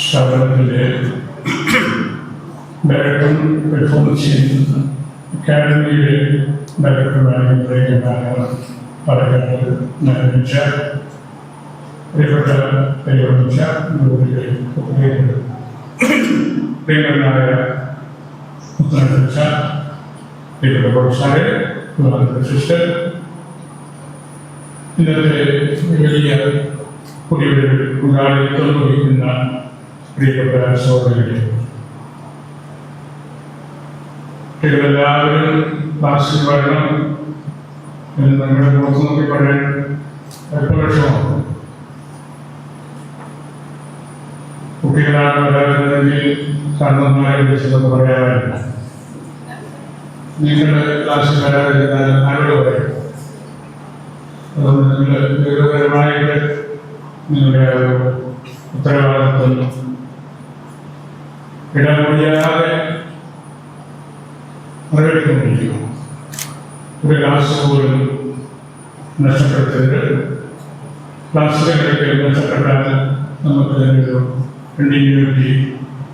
സ്ഥാപനത്തിൻ്റെ director performance ചെയ്യുന്ന അക്കാദമിയുടെ ഡയറക്ടറായി പാലക്കാട് നിർമ്മിച്ച പ്രിയപ്പെട്ട പരിഗണിച്ച പ്രിയങ്കരനായ മുത്തനച്ച പ്രിയപ്പെട്ട പ്രൊഫസറെ സിസ്റ്റർ, ഇന്നത്തെ വലിയ പുതിയൊരു പങ്കാളിത്തം വഹിക്കുന്ന പ്രിയപ്പെട്ട സഹോദരങ്ങളെ, എല്ലാവരും ക്ലാസ്സിൽ വരണം എന്ന് നമ്മുടെ മുഖത്ത് നോക്കി പറയാൻ അല്പലക്ഷമാണ്. കുട്ടികളാണ് വരാറുണ്ടെങ്കിൽ കാരണവന്മാരെ വിളിച്ചതെന്ന് പറയാറില്ല. നിങ്ങളുടെ ക്ലാസ്സിൽ വരാതിരുന്നാൽ ആരോട് പറയും? അതുകൊണ്ട് നിങ്ങൾ ഗൗരവപരമായിട്ട് നിങ്ങളുടെ ഉത്തരവാദിത്വം ഇടമുറിയാതെ നിറവേറ്റുകൊണ്ടിരിക്കുക. ഒരു ക്ലാസ് പോലും നഷ്ടപ്പെടുത്തരുത്. ക്ലാസ്സിലേക്ക് നഷ്ടപ്പെട്ടാൽ നമുക്ക് ഒരു കണ്ടിന്യൂറ്റി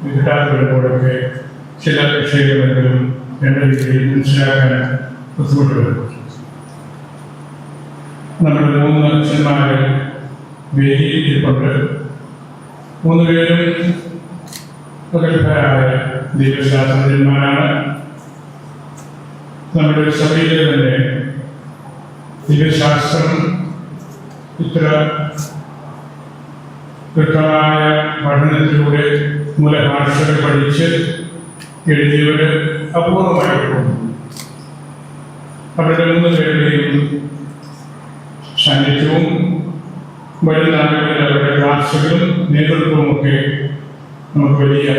കിട്ടാതെ വരുമ്പോഴൊക്കെ ചില വിഷയങ്ങളെങ്കിലും എന്ന രീതിയിൽ മനസ്സിലാക്കാൻ ബുദ്ധിമുട്ട് വരും. നമ്മുടെ 3 അച്ഛന്മാരെ വേദിയിൽക്കൊണ്ട് 3 പേരും പ്രഗത്ഭരായ ദൈവശാസ്ത്രജ്ഞന്മാരാണ്. നമ്മുടെ സഭയിലെ തന്നെ ദൈവശാസ്ത്രം ഇത്ര വ്യക്തമായ പഠനത്തിലൂടെ മൂലഭാഷകൾ പഠിച്ച് എഴുതിയവർ അപൂർവമായിട്ടുണ്ട്. അവരുടെ 3 പേരുടെയും സാന്നിധ്യവും വരും നാളുകളിൽ അവരുടെ ക്ലാസുകളും നേതൃത്വവുമൊക്കെ നമുക്ക് വലിയ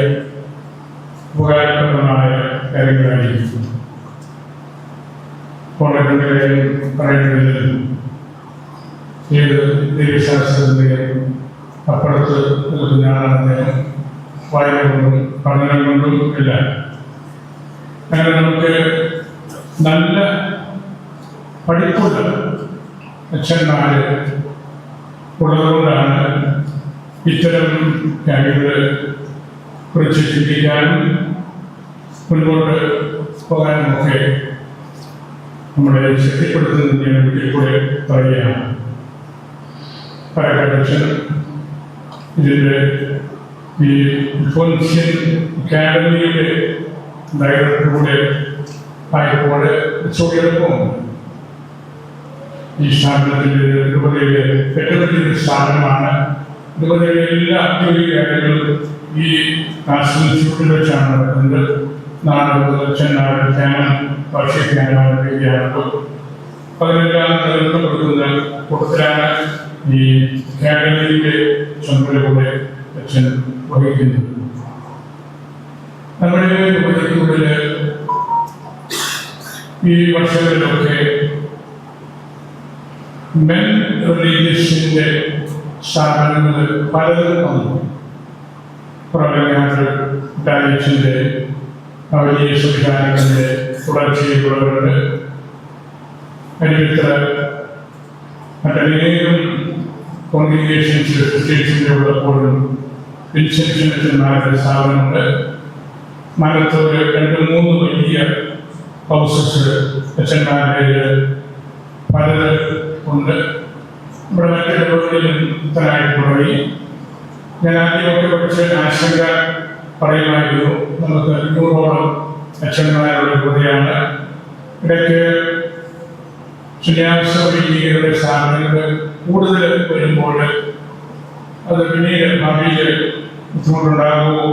ഉപകാരപ്രദമായ കാര്യങ്ങളായിരിക്കും. കോളേജിൻ്റെ കാര്യം പറയുന്നതിൽ ഏത് ദൈവശാസ്ത്രത്തിൻ്റെയും അപ്പുറത്ത് നിൽക്കുന്നയാളാണ് അദ്ദേഹം. വായന കൊണ്ടും പഠനം കൊണ്ടും എല്ലാം അങ്ങനെ നമുക്ക് നല്ല പഠിപ്പുള്ള അച്ഛന്മാര് ഉള്ളതുകൊണ്ടാണ് ഇത്തരം കാര്യങ്ങൾ കുറിച്ച് ചിന്തിക്കാനും മുൻപോട്ട് പോകാനുമൊക്കെ നമ്മളെ ശക്തിപ്പെടുത്തുന്നതിന് വീട്ടിൽ കൂടെ പറയുകയാണ്. പാലക്കാട് ഇതിൻ്റെ ഈ ഫോൻഷ്യൻ അക്കാദമിയുടെ ഡയറക്ടറുടെ ആയപ്പോൾ ഇച്ചിരി എളുപ്പമുണ്ട്. ഈ സ്ഥാപനത്തിൻ്റെ രൂപതയിലെ ഏറ്റവും വലിയൊരു സ്ഥാപനമാണ്. രൂപതയിലെ എല്ലാ അത്യാവശ്യ കാര്യങ്ങളും ഈ ഇൻസ്റ്റിറ്റ്യൂട്ടിൽ വെച്ചാണ് നടക്കുന്നത്. ചെന്നാട് ധ്യാനം, ഭക്ഷ്യധ്യാനം, വിദ്യാർത്ഥം അതിനെല്ലാം നേതൃത്വം കൊടുക്കുന്ന കൂട്ടത്തിലാണ് ഈ അക്കാദമിയുടെ ചുമതലയുടെ അച്ഛൻ വഹിക്കുന്നത്. നമ്മുടെ രൂപതയ്ക്കുള്ളിൽ ഈ വർഷങ്ങളിലൊക്കെ മെൻ റിലീജിയസിന്റെ സ്ഥാപനങ്ങൾ പലതും വന്നു. പ്രളയനാഥ് ഡാനിച്ചിന്റെ വലിയ സംവിധാനങ്ങളുടെ തുടർച്ചയിലുള്ളവരുണ്ട്. അതിനിത്ര മറ്റനേകം കോൺഗ്രിഗേഷൻസ് സ്റ്റേഷനിൽ ഉള്ളപ്പോഴും വിൻസെൻഷൻമാരുടെ സ്ഥാപനമുണ്ട്. മലത്തോട് 2-3 വലിയ ഹൗസസ് അച്ഛന്മാരുടെ പലത് ഉണ്ട്. ഇവിടെ മറ്റൊരുത്തരായിട്ട് തുടങ്ങി. ഞാൻ ആദ്യമൊക്കെ പഠിച്ച ആശങ്ക പറയുമായിരുന്നു, നമുക്ക് 100ഓളം അച്ഛന്മാരുടെ കൂടെയാണ്. ഇടയ്ക്ക് ശനിയാഴ്ചയുടെ സ്ഥാപനങ്ങൾ കൂടുതൽ വരുമ്പോൾ അത് പിന്നീട് ഭാവിയിൽ ബുദ്ധിമുട്ടുണ്ടാകുമോ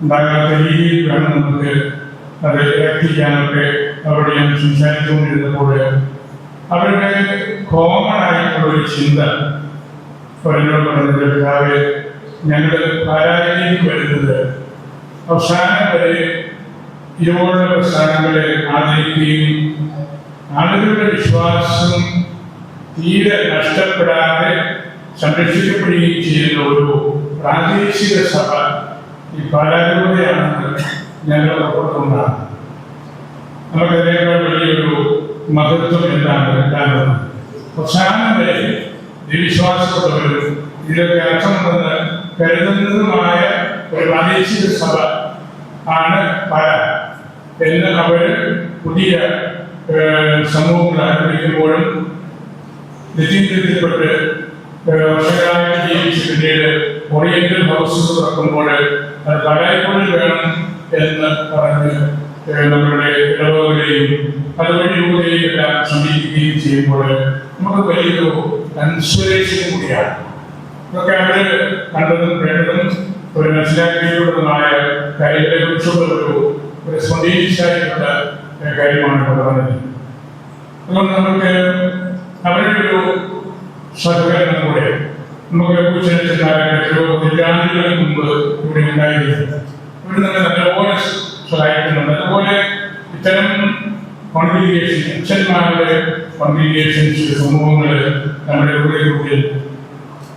ഉണ്ടാകാത്ത രീതിയിൽ വേണം നമുക്ക് അത് ആക്ട് ചെയ്യാനൊക്കെ അവിടെ ഞാൻ സംസാരിച്ചുകൊണ്ടിരുന്നപ്പോൾ അവരുടെ കോമൺ ആയിട്ടുള്ളൊരു ചിന്ത എന്നോട് പറഞ്ഞത്, പിതാവേ, ഞങ്ങൾ പാരായണയിലേക്ക് വരുന്നത് അവസാനം വരെ ഇതുപോലുള്ള പ്രസ്ഥാനങ്ങളെ ആദരിക്കുകയും ആളുകളുടെ വിശ്വാസം തീരെ നഷ്ടപ്പെടാതെ സംരക്ഷിക്കപ്പെടുകയും ചെയ്യുന്ന ഒരു പ്രാദേശിക സഭ ഈ പാലാരൂപതയാണെന്ന് ഞങ്ങൾ ഉറപ്പുകൊണ്ടാണ്. നമുക്കതിനേക്കാൾ വലിയൊരു മഹത്വം എന്താണ്? കാരണം അവസാനം വരെ വിശ്വാസമുള്ളവരും ഇതിലൊക്കെ അർത്ഥമുണ്ടെന്ന് കരുതുന്നതുമായ പ്രാദേശിക സഭ ആണ് പല എന്ന് അവർ പുതിയ സമൂഹങ്ങൾ ആരംഭിക്കുമ്പോഴും നിത്യത്തിൽപ്പെട്ട് വർഷങ്ങളായിട്ട് ജീവിച്ച് പിന്നീട് ഓറിയന്റൽ ഹൗസസ് തുറക്കുമ്പോൾ അത് പലപ്പോഴും വേണം എന്ന് പറഞ്ഞ് നമ്മളുടെ ഇടവകളെയും അതുവഴി യൂടെയും എല്ലാം സമീപിക്കുകയും ചെയ്യുമ്പോൾ നമുക്ക് വലിയൊരു കൺസിഡറേഷൻ കൂടിയാണ്. ഇതൊക്കെ അവര് കണ്ടതും വേണ്ടതും ഒരു മനസ്സിലാക്കിയതുമായ കാര്യങ്ങളെ കുറിച്ചുള്ള ഒരു സ്പൊണ്ടേനിയസായിട്ടുള്ള കാര്യമാണ് പറഞ്ഞത്. അതുകൊണ്ട് നമുക്ക് അവരുടെ ഒരു സഹകരണം കൂടെ നമുക്ക് നൂറ്റാണ്ടുകൾക്ക് മുമ്പ് ഇവിടെ ഉണ്ടായിരുന്നു. ഇവിടെ നിന്ന് നല്ലപോലെ സഹായിക്കുന്നുണ്ട്. അതുപോലെ ഇത്തരം കോൺഗ്രിഗേഷൻ അച്ഛന്മാരുടെ കോൺഗ്രിഗേഷൻസ് സമൂഹങ്ങൾ നമ്മുടെ ഉള്ളിൽ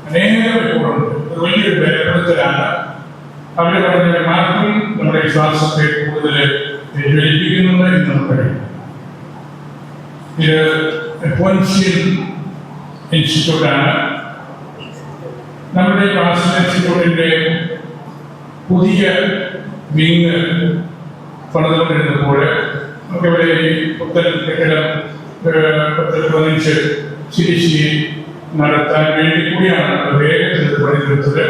അനേകം ഇപ്പോഴുണ്ട്. അത് വലിയൊരു ബലപ്പെടുത്തലാണ്. അവർ പറഞ്ഞ മാർക്കും നമ്മുടെ വിശ്വാസത്തെ കൂടുതൽ ജ്വലിപ്പിക്കുന്നുണ്ട് എന്ന് നമുക്കറിയാം. ഇത് പോൻഷ്യൻ ഇൻസ്റ്റിറ്റ്യൂട്ടാണ്. നമ്മുടെ പാസ്റ്റൽ ഇൻസ്റ്റിറ്റ്യൂട്ടിന്റെ പുതിയ വിങ് പണിതുകൊണ്ടിരുന്നപ്പോൾ നമുക്കിവിടെ പുത്തൻ കെട്ടിടം 15 ശിരിശി നടത്താൻ വേണ്ടി കൂടിയാണ് വേഗത്തിൽ പണിതെടുത്തത്.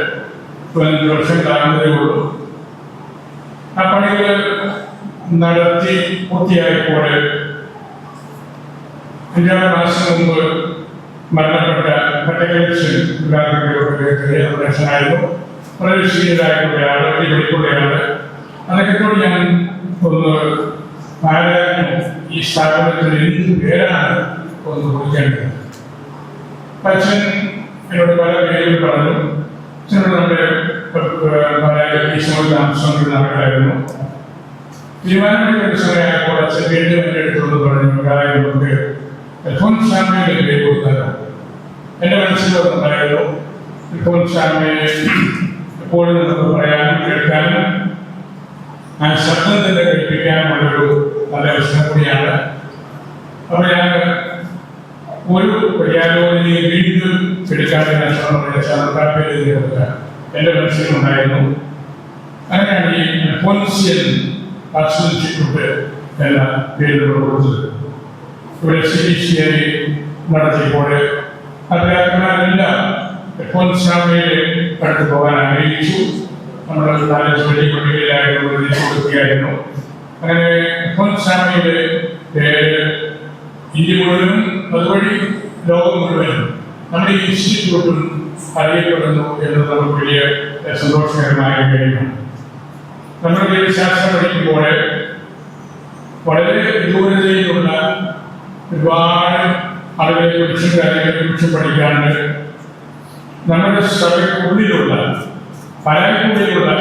15 വർഷം താമസമേ ഉള്ളൂ. ആ പണികൾ നടത്തി പൂർത്തിയായപ്പോൾ 5 മാസം മുമ്പ് മരണപ്പെട്ട പട്ടകലക്ഷൻ മനുഷ്യനായിരുന്നു. വളരെ ശീലരായിട്ടുള്ളയാള്, അടിപൊളിക്കുള്ളയാള്. അതൊക്കെത്തോട് ഞാൻ ഒന്ന് ആരായിരുന്നു ഈ സ്ഥാപനത്തിന് എന്ത് പേരാണ് ഒന്ന് കുറിക്കേണ്ടത്. അച്ഛൻ എന്നോട് പല പേരുകൾ പറഞ്ഞു. അച്ഛനോട് നമ്മുടെ താമസിക്കുന്ന ആൾക്കാരായിരുന്നു. തീരുമാനമെടുക്കുന്ന സമയമായപ്പോൾ അച്ഛൻ വീണ്ടും എൻ്റെ അടുത്തോട് പറഞ്ഞു, നമുക്ക് അൽഫോൻസാമ്മയുടെ പേര് കൊടുക്കാനോ. എൻ്റെ മനസ്സിലുണ്ടായിരുന്നു അൽഫോൻസാമ്മയെ എപ്പോഴും നമുക്ക് പറയാനും കേൾക്കാനും ആ ശബ്ദം തന്നെ കേൾപ്പിക്കാനുള്ളൊരു നല്ല പ്രശ്നം കൂടിയാണ്. അപ്പോൾ ഞാൻ ഒരു പര്യാലോചനയെ വീണ്ടും എടുക്കാതെ ഞാൻ പേര് കൊടുക്കാൻ എൻ്റെ മനസ്സിലുണ്ടായിരുന്നു. അങ്ങനെയാണ് ഈ അൽഫോൻസിയൻ പാസ്റ്റൽ ഇൻസ്റ്റിറ്റ്യൂട്ട് എന്ന പേര് കൊടുത്തത്. ഇവിടെ CBCI നടത്തിയപ്പോൾ അധ്യാപകരെല്ലാം അൽഫോൻസാമ്മയുടെ അടുത്ത് പോകാൻ ആഗ്രഹിച്ചു. നമ്മൾ 4 വലിയ പള്ളികളിലായിട്ട് കൊടുക്കുകയായിരുന്നു. അങ്ങനെ അൽഫോൻസാമ്മയുടെ പേര് ഇന്ത്യ മുഴുവനും അതുവഴി ലോകം മുഴുവനും നമ്മുടെ ഈ ഇൻസ്റ്റിറ്റ്യൂട്ടും അറിയപ്പെടുന്നു എന്നത് നമുക്ക് വലിയ സന്തോഷകരമായ കാര്യമാണ്. നമ്മുടെ ദൈവശാസ്ത്രം പഠിക്കുമ്പോൾ വളരെ ദൂരതയിലുള്ള ഒരുപാട് ആളുകളെ കുറിച്ചും കാര്യങ്ങളെ കുറിച്ചും പഠിക്കാണ്ട് നമ്മുടെ സഭയ്ക്കുള്ളിലുള്ള പലർക്കുള്ളിലുള്ള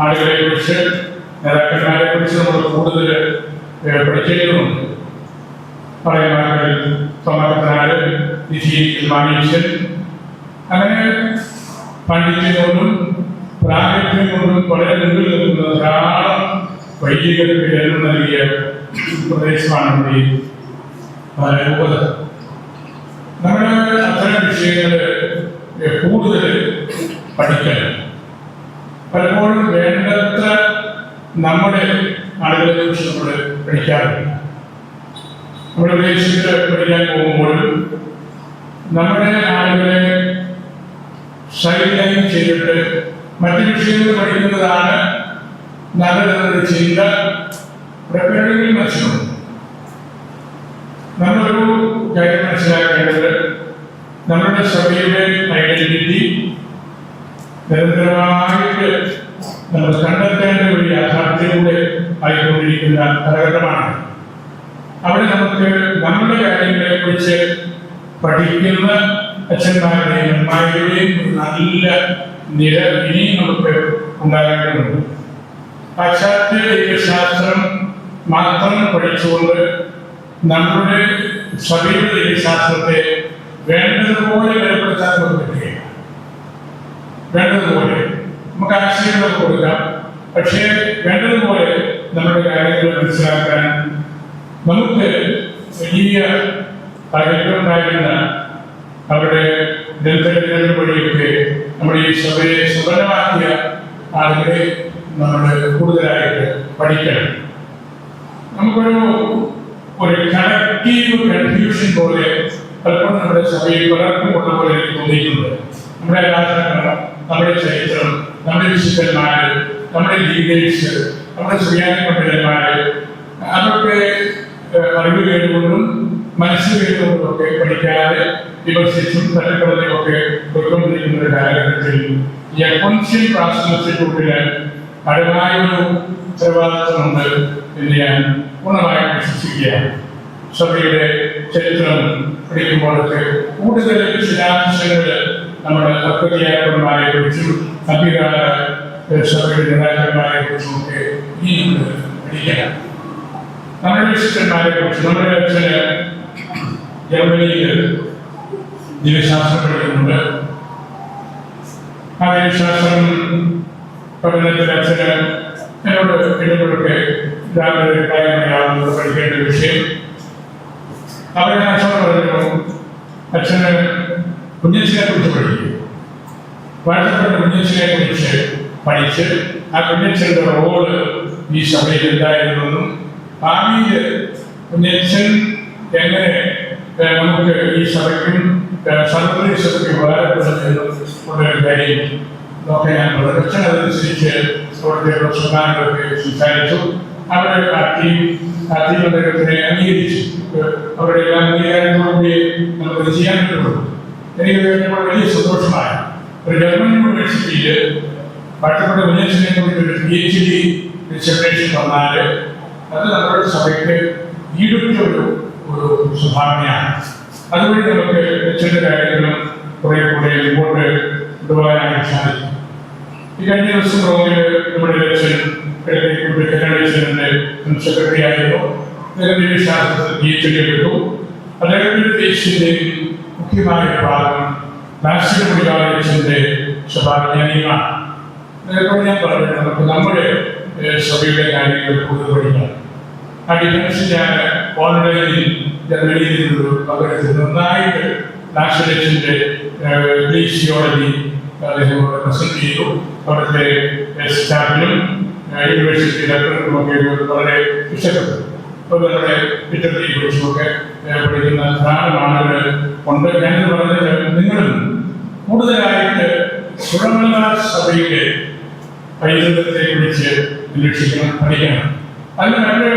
ആളുകളെ കുറിച്ച് നേതാക്കന്മാരെ കുറിച്ച് നമ്മൾ കൂടുതൽ പഠിക്കേണ്ടതുണ്ട്. പറയുന്ന സമർത്ഥനാട് മാനീഷൻ അങ്ങനെ പണ്ഡിത്യകൊണ്ടും പ്രാഗത്യം കൊണ്ടും വളരെ മുന്നിൽ നിൽക്കുന്ന ധാരാളം വൈദികർക്ക് ജന്മം നൽകിയ പ്രദേശമാണ് ഈ രൂപത. നമ്മുടെ അത്തരം വിഷയങ്ങൾ കൂടുതൽ പഠിക്കണം. പലപ്പോഴും വേണ്ടത്ര നമ്മുടെ ആളുകളെ കുറിച്ച് നമ്മൾ പഠിക്കാറില്ല. നമ്മുടെ വിദേശത്ത് പഠിക്കാൻ പോകുമ്പോഴും നമ്മുടെ ആളുകളെ സൈഡ് ചെയ്തിട്ട് മറ്റു വിഷയങ്ങൾ പഠിക്കുന്നതാണ് നല്ലതെന്നൊരു ചിന്ത പ്രകടനങ്ങളിൽ മനസ്സിലുണ്ട്. നമ്മളൊരു കാര്യം മനസ്സിലാക്കേണ്ടത് നമ്മുടെ സഭയുടെ ഐഡന്റിറ്റി നിരന്തരമായിട്ട് നമ്മൾ കണ്ടെത്തേണ്ട ഒരു യാഥാർത്ഥ്യത്തിലൂടെ ആയിക്കൊണ്ടിരിക്കുന്ന കാലഘട്ടമാണ്. അവിടെ നമുക്ക് നമ്മുടെ കാര്യങ്ങളെ കുറിച്ച് പഠിക്കുന്ന അച്ഛന്മാരുടെയും അമ്മമാരുടെയും നല്ല നിര ഇനിയും നമുക്ക് ഉണ്ടാകേണ്ടതുണ്ട്. പാശ്ചാത്യ ദൈവശാസ്ത്രം മാത്രം പഠിച്ചുകൊണ്ട് നമ്മുടെ സഭയുടെ ദൈവശാസ്ത്രത്തെ വേണ്ടതുപോലെ ബലപ്പെടുത്താൻ പറ്റുകയാണ്. വേണ്ടതുപോലെ നമുക്ക് ആശയങ്ങൾ കൊടുക്കാം. പക്ഷേ വേണ്ടതുപോലെ നമ്മുടെ കാര്യങ്ങൾ മനസ്സിലാക്കാൻ നമുക്ക് വലിയ താല്പര്യമുണ്ടായിരുന്ന അവരുടെ ഗ്രന്ഥങ്ങൾ വഴിയൊക്കെ നമ്മുടെ ഈ സഭയെ സുഗമമാക്കിയ ആളുകളെ നമ്മൾ കൂടുതലായിട്ട് പഠിക്കണം. നമുക്കൊരു കളക്റ്റീവ് കൺഫ്യൂഷൻ പോലെ പലപ്പോഴും നമ്മുടെ സഭയിൽ പലർക്കുമുള്ള പോലെ എനിക്ക് തോന്നിയിട്ടുണ്ട്. നമ്മുടെ രാഷ്ട്രങ്ങൾ, നമ്മുടെ ചരിത്രം, നമ്മുടെ വിശുദ്ധന്മാർ, നമ്മുടെ ലീഡേഴ്സ്, നമ്മുടെ സുറിയാനി പണ്ഡിതന്മാർ, അതൊക്കെ അറിവ് കേട്ടുകൊണ്ടും മനസ്സിൽ കേട്ടുകൊണ്ടും ഒക്കെ പഠിക്കാതെ വിമർശിച്ചും തലക്കളഞ്ഞുമൊക്കെ പൊയ്ക്കൊണ്ടിരിക്കുന്ന ഒരു കാലഘട്ടത്തിൽ ഈ അക്കൗൺഷ്യൽ ക്ലാസ് ഇൻസ്റ്റിറ്റ്യൂട്ടിന് അഴകായൊരു ഉത്തരവാദിത്വമുണ്ട് എന്ന് ഞാൻ പൂർണ്ണമായും വിശ്വസിക്കുകയാണ്. സഭയുടെ ചരിത്രം പഠിക്കുമ്പോഴൊക്കെ കൂടുതൽ വിശദാംശങ്ങൾ നമ്മുടെ ഭക്തയാക്കന്മാരെ കുറിച്ചും അധികാര സഭയുടെ നേതാക്കന്മാരെ കുറിച്ചും ഒക്കെ ഇനി പഠിക്കണം. നമ്മുടെ വിശുദ്ധന്മാരെ കുറിച്ച് നമ്മുടെ അച്ഛന് ജർമ്മനിയിൽ ദിവശാസ്ത്രം പഠിക്കുന്നുണ്ട്. ആ ദിവശാസ്ത്രം പഠനത്തിൽ അച്ഛന് എന്നോട് ഇടപെടൊക്കെ രാവിലെ കാര്യമായാവുന്നത് പഠിക്കേണ്ട വിഷയം. അവരെ അച്ഛൻ പറഞ്ഞു, അച്ഛന് കുഞ്ഞച്ചിനെ കുറിച്ച് പഠിക്കും. വാഴ്ത്തപ്പെട്ട കുഞ്ഞച്ചിനെ കുറിച്ച് പഠിച്ച് ആ കുഞ്ഞച്ചന്റെ റോള് ഈ സഭയിൽ എന്തായിരുന്നെന്നും ഭാവിയിൽ കുഞ്ഞച്ചൻ എങ്ങനെ നമുക്ക് ഈ സഭയ്ക്കും സർവ്വ സഭയ്ക്കും ഉപകാരപ്പെടുന്നതെന്നും ഉള്ളൊരു കാര്യം നോക്കാൻ ഞാൻ പറഞ്ഞു. അച്ഛൻ അതനുസരിച്ച് അവിടുത്തെ പ്രശ്നങ്ങളൊക്കെ സംസാരിച്ചു. അവരുടെ അദ്ദേഹത്തിനെ അംഗീകരിച്ചു. അവരുടെ എല്ലാ അംഗീകാരങ്ങളോടെ നമുക്ക് ചെയ്യാൻ പറ്റുള്ളൂ. എനിക്ക് കേട്ടപ്പോൾ വലിയ സന്തോഷമായി. ഒരു ജർമ്മൻ യൂണിവേഴ്സിറ്റിയിൽ വാഴ്ത്തപ്പെട്ട കുഞ്ഞച്ചനെ കുറിച്ചൊരു PhD ഡിസർട്ടേഷൻ വന്നാൽ അത് നമ്മുടെ സഭയ്ക്ക് ഈടുറ്റൊരു സംഭാവനയാണ്. അതുവഴി നമുക്ക് അച്ഛൻ്റെ കാര്യങ്ങളും കുറെ കൂടെ മുമ്പോട്ട് കൊണ്ടുപോകാനായിട്ട് സാധിക്കും. ഈ കഴിഞ്ഞ ദിവസം റോമിൽ നമ്മുടെ അച്ഛൻ സെക്രട്ടറി ആയിരുന്നു. അദ്ദേഹത്തിന്റെ ശാസ്ത്രത്തിൽ PhD എടുത്തു. അദ്ദേഹത്തിന്റെ ദേശീയതയിൽ മുഖ്യമായ ഭാഗം നാസിക് മുടികാലയച്ഛൻ്റെ സഭാജ്ഞാനിയുമാണ്. അതേപോലെ ഞാൻ പറഞ്ഞു, നമുക്ക് നമ്മുടെ സഭയുടെ കാര്യങ്ങൾ കൂടുതൽ പഠിക്കണം. ആ ഡിഫൻസ് ഞാൻ ഓൺലൈനിൽ ജർമ്മനിയിൽ നിന്നൊരു പകരത്തിൽ നന്നായിട്ട് നാസിക് ദേശീയോളജി അദ്ദേഹം പ്രസന്റ് ചെയ്തു. അവിടുത്തെ സ്റ്റാഫിനും യൂണിവേഴ്സിറ്റി ഡോക്ടർക്കുമൊക്കെ വളരെ ഇഷ്ടപ്പെട്ടു. അപ്പോൾ നമ്മുടെ ലിറ്ററേച്ചറിനെ കുറിച്ചുമൊക്കെ പഠിക്കുന്ന ധാരാളം ആളുകൾ ഉണ്ട്. ഞാനെന്ന് പറഞ്ഞത് നിങ്ങളും കൂടുതലായിട്ട് സുറമല സഭയുടെ പൈതൃകത്തെ കുറിച്ച് അന്വേഷിക്കണം, പഠിക്കണം. അതിന് മറ്റ്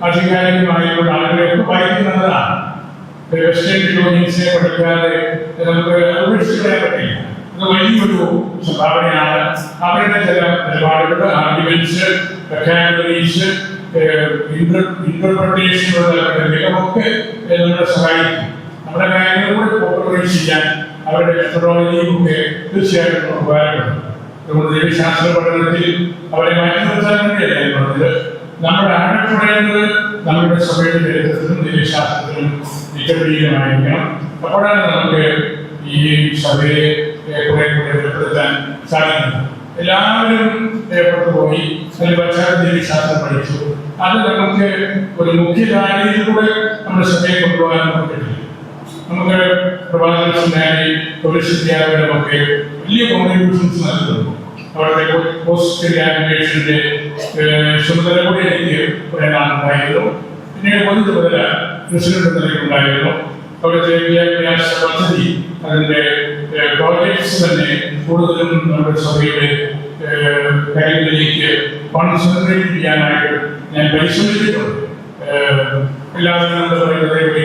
ആധികാരികമായുള്ള ആളുകളെയൊക്കെ വായിക്കുന്നതാണ്. വെസ്റ്റേൺ ഫിലോമിക്സിനെ പഠിക്കാതെ നമുക്ക് ഉപേക്ഷിക്കാൻ പറ്റില്ല. അത് വലിയൊരു സംഭാവനയാണ്. അവരുടെ ചില നിലപാടുകൾ, ആർഗ്യുമെന്റ്സ്, വൊക്കാബുലറീസ്, ഇന്റർപ്രിട്ടേഷനുള്ള മികവൊക്കെ നമ്മളെ സഹായിക്കും. നമ്മുടെ കാര്യങ്ങൾ കൂടെ പോപ്പുലറൈസ് ചെയ്യാൻ അവരുടെ മെത്തഡോളജിയും ഒക്കെ തീർച്ചയായിട്ടും ഉപകാരപ്പെടും. അതുകൊണ്ട് ദൈവശാസ്ത്ര പഠനത്തിൽ അവരെ മാറ്റി നിർത്താൻ വേണ്ടിയല്ല ഞാൻ പറഞ്ഞത്. നമ്മുടെ ആഴപ്പെടുന്നത് നമ്മുടെ സഭയുടെ ചരിത്രത്തിലും ദൈവശാസ്ത്രത്തിലും നിത്യപ്രിയമായിരിക്കണം. അപ്പോഴാണ് നമുക്ക് ഈ സഭയെ കുറെ കൂടെ ബലപ്പെടുത്താൻ സാധിക്കുന്നത്. എല്ലാവരും പുറത്തു പോയി അതിൽ പശ്ചാത്തല ശാസ്ത്രം പഠിച്ചു. അത് നമുക്ക് ഒരു മുഖ്യധാരയിലൂടെ നമ്മുടെ സഭയെ കൊണ്ടുപോകാൻ നമുക്ക് പറ്റില്ല. നമുക്ക് പ്രഭാതനായി പോലീസ് വിദ്യാലയങ്ങളുമൊക്കെ വലിയ കോൺട്രിബ്യൂഷൻസ് നൽകുന്നു. അവിടുത്തെ പോസ്റ്റ് ഗ്രാജുവേഷന്റെ ചുമതല കൂടി എനിക്ക് ഉണ്ടായിരുന്നു. പിന്നീട് പൊതു ചുമതല പ്രസിഡന്റ് നിലയ്ക്കുണ്ടായിരുന്നു. അവിടുത്തെ വിദ്യാഭ്യാസ പദ്ധതി, അതിന്റെ പ്രോജക്ട്സ് തന്നെ കൂടുതലും നമ്മുടെ സഭയുടെ കാര്യങ്ങളിലേക്ക് കോൺസെൻട്രേറ്റ് ചെയ്യാനായിട്ട് ഞാൻ പരിശ്രമിച്ചിട്ടുണ്ട്. എല്ലാവരും നമ്മൾ പറയുന്നത്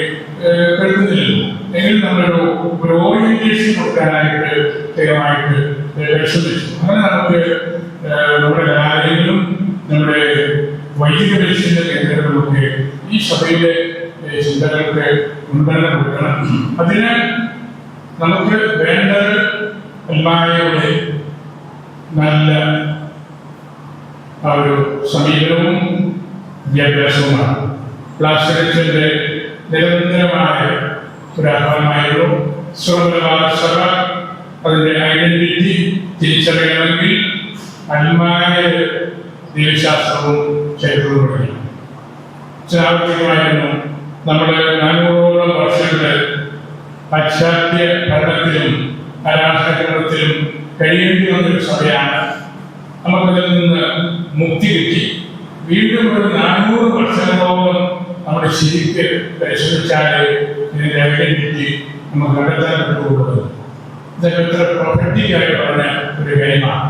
കേൾക്കുന്നില്ലല്ലോ. എങ്കിലും നമ്മളൊരു ഓറിയന്റേഷൻ കൊടുക്കാനായിട്ട് പ്രത്യേകമായിട്ട് പരിശ്രമിച്ചു. അങ്ങനെ നമുക്ക് നമ്മുടെ കലാലയങ്ങളും നമ്മുടെ വൈദിക പരിശീലന കേന്ദ്രങ്ങളുമൊക്കെ ഈ സഭയുടെ ചിന്തകൾക്ക് മുൻഗണന കൊടുക്കണം. അതിന് നമുക്ക് വേണ്ടത് അൽമായയുടെ നല്ല ആ ഒരു സമീപനവും വിദ്യാഭ്യാസവുമാണ്. പ്ലാസ്റ്ററിന്റെ നിരന്തരമായ ഒരു ആഹ്വാനമായിരുന്നു. സഭ അതിന്റെ ഐഡന്റിറ്റി തിരിച്ചറിയണമെങ്കിൽ അൽമായ ദൈവശാസ്ത്രവും ചരിത്രവും പഠിക്കണം. സാർവത്രികമായിരുന്നു. നമ്മുടെ 400ഓളം വർഷങ്ങളുടെ പാശ്ചാത്യ ഭരണത്തിലും ആരാധനത്തിലും കഴിയേണ്ടി വന്നൊരു സഭയാണ്. അതിൽ നിന്ന് മുക്തി കിട്ടി. വീണ്ടും ഒരു 400 വർഷങ്ങളോളം നമ്മൾ ശരിക്ക് പരിശ്രമിച്ചാൽ ഇതിന്റെ ഐഡന്റിറ്റി നമുക്ക് കണ്ടെത്താൻ പറ്റുള്ളൂ. ഇതൊക്കെ ഇത്ര പ്രൊഫറ്റിക്കായി പറഞ്ഞ ഒരു കാര്യമാണ്.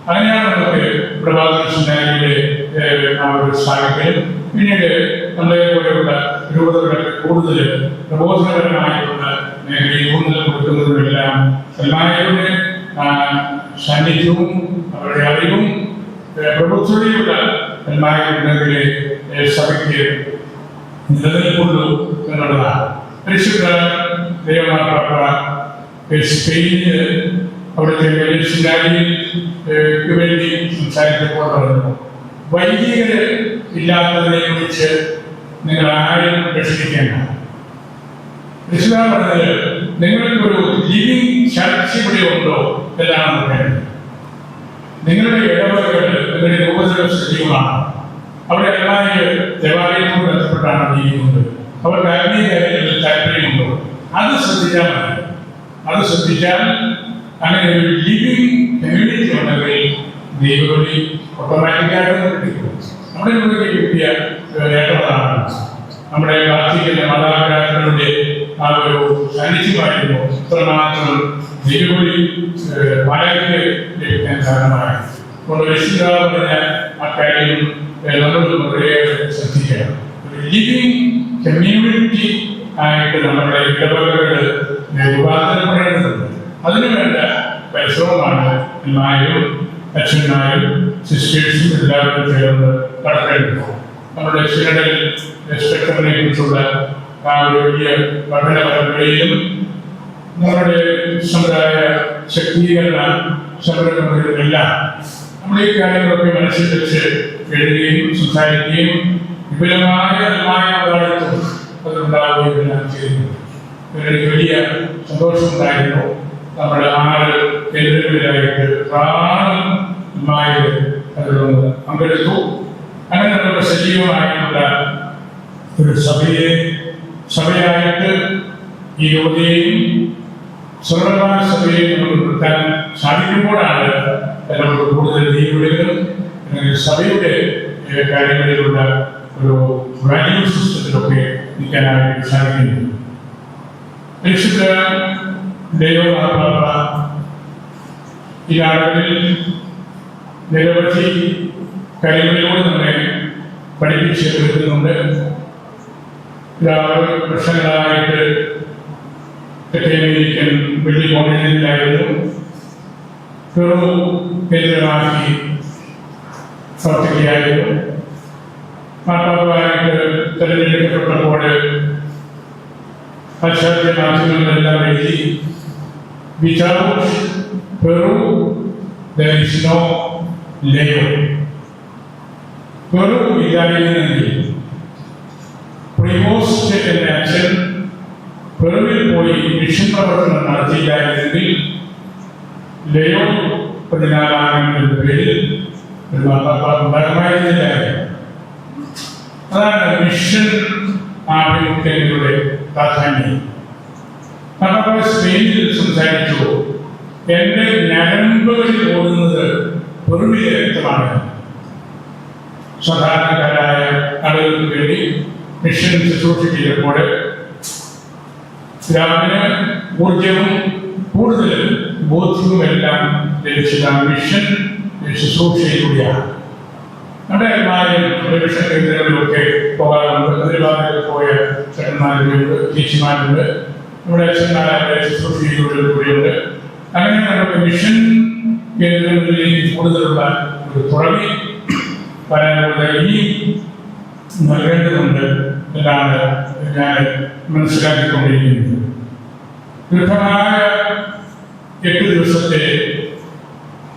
അങ്ങനെയാണ് നമുക്ക് പ്രഭാതന സുനാരിയുടെ ആ ഒരു സ്ഥാനത്തിലും പിന്നീട് നമ്മളെ പോലെയുള്ള രൂപതകളൊക്കെ കൂടുതൽ പ്രബോധനപരമായിട്ടുള്ള മേഖലയിൽ ഊന്നൽ കൊടുക്കുന്നതിനെല്ലാം സൽമാനയുടെ സാന്നിധ്യവും അവരുടെ അറിവും പ്രബുദ്ധതയുള്ള സൽമാനയുടെ സഭയ്ക്ക് നിലനിൽപ്പുള്ളൂ എന്നുള്ളതാണ്. പരിശുദ്ധ ദൈവമാർപ്പാപ്പ സ്പെയിനിൽ അവിടുത്തെ വേണ്ടി സംസാരിച്ചപ്പോൾ പറഞ്ഞു, വൈദികര് ഇല്ലാത്തതിനെ കുറിച്ച് നിങ്ങൾ ആരും വിഷമിക്കേണ്ട. പരിശുദ്ധ പറഞ്ഞത് നിങ്ങൾക്കൊരു ലിവിങ് ചർച്ച് ഇവിടെ ഉണ്ടോ എന്നാണ് പറയുന്നത്. നിങ്ങളുടെ ഇടവകകൾ നിങ്ങളുടെ രൂപതകൾ സജീവമാണ്. അവിടെ എല്ലാവരും ദേവാലയത്തോട് ബന്ധപ്പെട്ടാണ് ജീവിക്കുന്നത്. അവർക്ക് ആത്മീയ കാര്യങ്ങളിൽ താല്പര്യമുണ്ടോ? അത് ശ്രദ്ധിച്ചാൽ മതി. അത് ശ്രദ്ധിച്ചാൽ അങ്ങനെ ഒരു ലിവിങ് കമ്മ്യൂണിറ്റി ഉണ്ടെങ്കിൽ ദൈവവിളി ഓട്ടോമാറ്റിക്കായിട്ട് കിട്ടും. നമ്മുടെ ഇവിടെ കിട്ടിയ നേട്ടങ്ങളാണ് നമ്മുടെ പ്രാർത്ഥിക്കുന്ന മാതാപിതാക്കളുടെ ആ ഒരു സാന്നിധ്യമായിരുന്നു ഇത്രമാത്രം ദൈവവിളി പാലയ്ക്ക് ലഭിക്കാൻ കാരണമായി. അതുകൊണ്ട് വിശുദ്ധ പറഞ്ഞ ആ കാര്യം നമ്മൾ വളരെ ശ്രദ്ധിക്കണം. ഒരു ലിവിങ് കമ്മ്യൂണിറ്റി ആയിട്ട് നമ്മുടെ ഇടവകകൾ രൂപാന്തരപ്പെടേണ്ടതുണ്ട്. അതിനുവേണ്ട പരിശ്രമമാണ് എല്ലാവരും അച്ഛന്മാരും സിസ്റ്റേഴ്സും എല്ലാവരും ചേർന്ന് നടത്തേണ്ടത്. നമ്മുടെ സിനഡൽ സ്പെക്ടറിനെ കുറിച്ചുള്ള ആ ഒരു വലിയ പഠന പരമ്പരയിലും നമ്മുടെ സമുദായ ശക്തീകരണ സംരംഭങ്ങളിലുമെല്ലാം നമ്മൾ ഈ കാര്യങ്ങളൊക്കെ മനസ്സിൽ വെച്ച് എഴുതുകയും സംസാരിക്കുകയും വിപുലമായ പങ്കാളിത്തം അതുണ്ടാവുകയും എല്ലാം ചെയ്യുന്നു. എനിക്ക് വലിയ സന്തോഷമുണ്ടായിരുന്നു. നമ്മുടെ 6 കേന്ദ്രങ്ങളിലായിട്ട് പ്രാണമായി അതിലൊന്ന് പങ്കെടുത്തു. അങ്ങനെ നമ്മുടെ സജീവമായിട്ടുള്ള ഒരു സഭയായിട്ട് ഈ യുവതിയെയും സർവകാല സഭയെയും നമുക്ക് നിർത്താൻ സാധിക്കുമ്പോഴാണ് നമുക്ക് കൂടുതൽ ദൈവവിളികളും സഭയുടെ കാര്യങ്ങളിലുള്ള ഒരു വാല്യൂ സിസ്റ്റത്തിലൊക്കെ നിൽക്കാനായിട്ട് സാധിക്കുന്നത്. പരിശുദ്ധ ദൈവമാർപ്പാപ്പ ഈ നാടുകളിൽ നിരവധി കാര്യങ്ങളിലൂടെ നമ്മെ പഠിപ്പിച്ച് വരുന്നുണ്ട്. 6 വർഷങ്ങളായിട്ട് തെക്കേ അമേരിക്കൻ വെള്ളി കോണ്ടിനെന്റിലായിരുന്നു പെറു കേന്ദ്രമാക്കി പ്രവർത്തിക്കുകയായിരുന്നു. മാർപ്പാപ്പയായിട്ട് തെരഞ്ഞെടുക്കപ്പെട്ടപ്പോൾ പാശ്ചാത്യ മാധ്യമങ്ങളെല്ലാം എഴുതി, without Peru there is no Leo. Peru ഇല്ലായിരുന്നെങ്കിൽ പ്രിമോസ്റ്റ് എന്ന അച്ഛൻ പെറുവിൽ പോയി മിഷൻ പ്രവർത്തനം നടത്തിയില്ലായിരുന്നെങ്കിൽ ലയോ 14 പേരിൽ ഉണ്ടാകുമായിരുന്നില്ലായിരുന്നു. അതാണ് മിഷൻ ആഭിമുഖ്യങ്ങളുടെ പ്രാധാന്യം. നമ്മൾ സ്പെയിനിൽ സംസാരിച്ചു, എന്റെ ഞരമ്പുകളിൽ ഓടുന്നത് പെറുവിലെ രക്തമാണ്. സാധാരണക്കാരായ ആളുകൾക്ക് വേണ്ടി മിഷൻ ശുശ്രൂഷിച്ചപ്പോൾ രാവിലെ ഊർജവും കൂടുതൽ ബോധ്യവുമെല്ലാം ലഭിച്ചത് മിഷൻ ശുശ്രൂഷയിലൂടെയാണ്. നമ്മുടെ എല്ലാവരും മിഷൻ കേന്ദ്രങ്ങളിലൊക്കെ പോകാറുണ്ട്. അതിൽ പോയ ചേട്ടന്മാരുണ്ട്, ചേച്ചിമാരുണ്ട്, നമ്മുടെ അച്ഛന്മാരായ ശുശ്രൂഷയിലൂടെയുണ്ട്. അങ്ങനെ നമ്മുടെ മിഷൻ കേന്ദ്രങ്ങളിലേക്ക് കൂടുതലുള്ള ഒരു തുറവി പറയാനുള്ള ഇനി നൽകേണ്ടതുണ്ട് എന്നാണ് ഞാൻ മനസ്സിലാക്കിക്കൊണ്ടിരിക്കുന്നത്. ദീർഘമായ 8 ദിവസത്തെ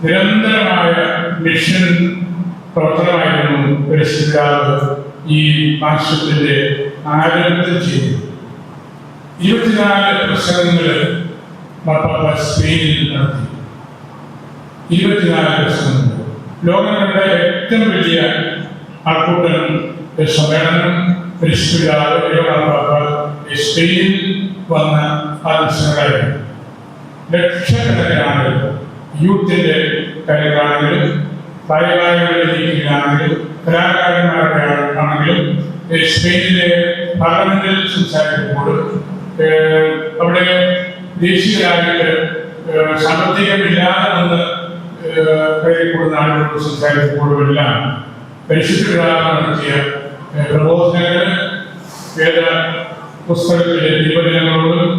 നിരന്തരമായ മിഷൻ പ്രവർത്തനമായിരുന്നു പരിശുദ്ധാവ് ഈ മാസത്തിന്റെ ആരംഭത്തിൽ ചെയ്തു. 24 പ്രസംഗങ്ങൾ മാർപ്പാപ്പ സ്പെയിനിൽ നടത്തി. 24 പ്രസംഗങ്ങൾ. ലോകം കണ്ട ഏറ്റവും വലിയ ആൾക്കൂട്ടം സമ്മേളനം പരിശുദ്ധാവ് മാർപ്പാപ്പ സ്പെയിനിൽ വന്ന ആലോചനകളായിരുന്നു. ലക്ഷക്കണക്കിനാണ് യൂത്തിന്റെ കാര്യങ്ങളാണെങ്കിലും പ്രായമായവരിലാണെങ്കിലും കലാകാരന്മാരുടെ ആണെങ്കിലും സ്പെയിനിലെ പാർലമെന്റിൽ സംസാരിക്കുമ്പോൾ അവിടെ ദേശീയരായിട്ട് സാമ്പത്തികമില്ലാതെ വന്ന് കഴിയപ്പെടുന്ന ആളുകളോട് സംസാരിക്കുമ്പോഴുമെല്ലാം പരിശുദ്ധ നടത്തിയ പ്രബോധനങ്ങൾ വേദ പുസ്തകത്തിലെ നിബന്ധനകളോടും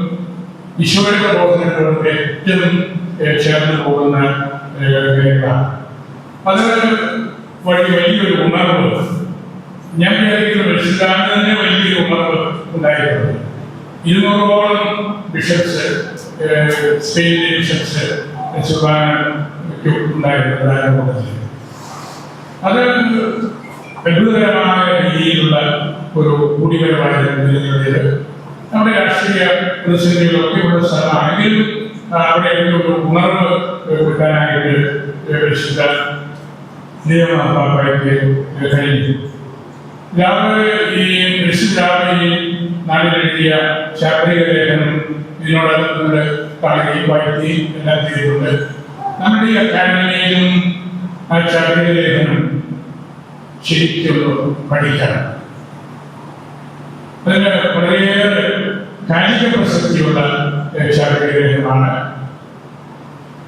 ഈശോയുടെ പ്രബോധനങ്ങളോടും ഏറ്റവും ചേർന്ന് പോകുന്ന കാര്യങ്ങളാണ്. അത് വലിയൊരു ഉണർവ് ഞാൻ വിചാരിക്കുന്ന പരിശുദ്ധാത്മ തന്നെ വലിയൊരു ഉണർവ് ഉണ്ടായിട്ടുണ്ട്. 200ഓളം ബിഷപ്സ് സ്പെയിനിലെ ബിഷപ്സ് ഉണ്ടായിരുന്നു. അത് അത്ഭുതകരമായ രീതിയിലുള്ള ഒരു കൂടിവരവായ നിലനിൽക്കുന്നത് നമ്മുടെ രാഷ്ട്രീയ പ്രതിസന്ധികളൊക്കെ ഉള്ള സ്ഥലമാണെങ്കിലും അവിടെ ഒരു ഉണർവ് കിട്ടാനായിട്ട് വിശുദ്ധ നിയമമാപ്പായ്ക്ക് കഴിഞ്ഞു. രാവിലെ ഈ വിശുദ്ധ രാവിലെ നാട്ടിലെത്തിയ ശാരീരിക ലേഖനം ഇതിനോടൊപ്പം നമ്മുടെ കാണുകയും വായിക്കുകയും എല്ലാം ചെയ്തിട്ടുണ്ട്. നമ്മുടെ ഈ അക്കാദമിയിലും ആ ശാരീരിക ലേഖനം ശരിക്കും പഠിക്കണം. അതിന് വളരെയേറെ കാലിക പ്രസക്തിയുള്ള ശാരീരിക ലേഖനമാണ്.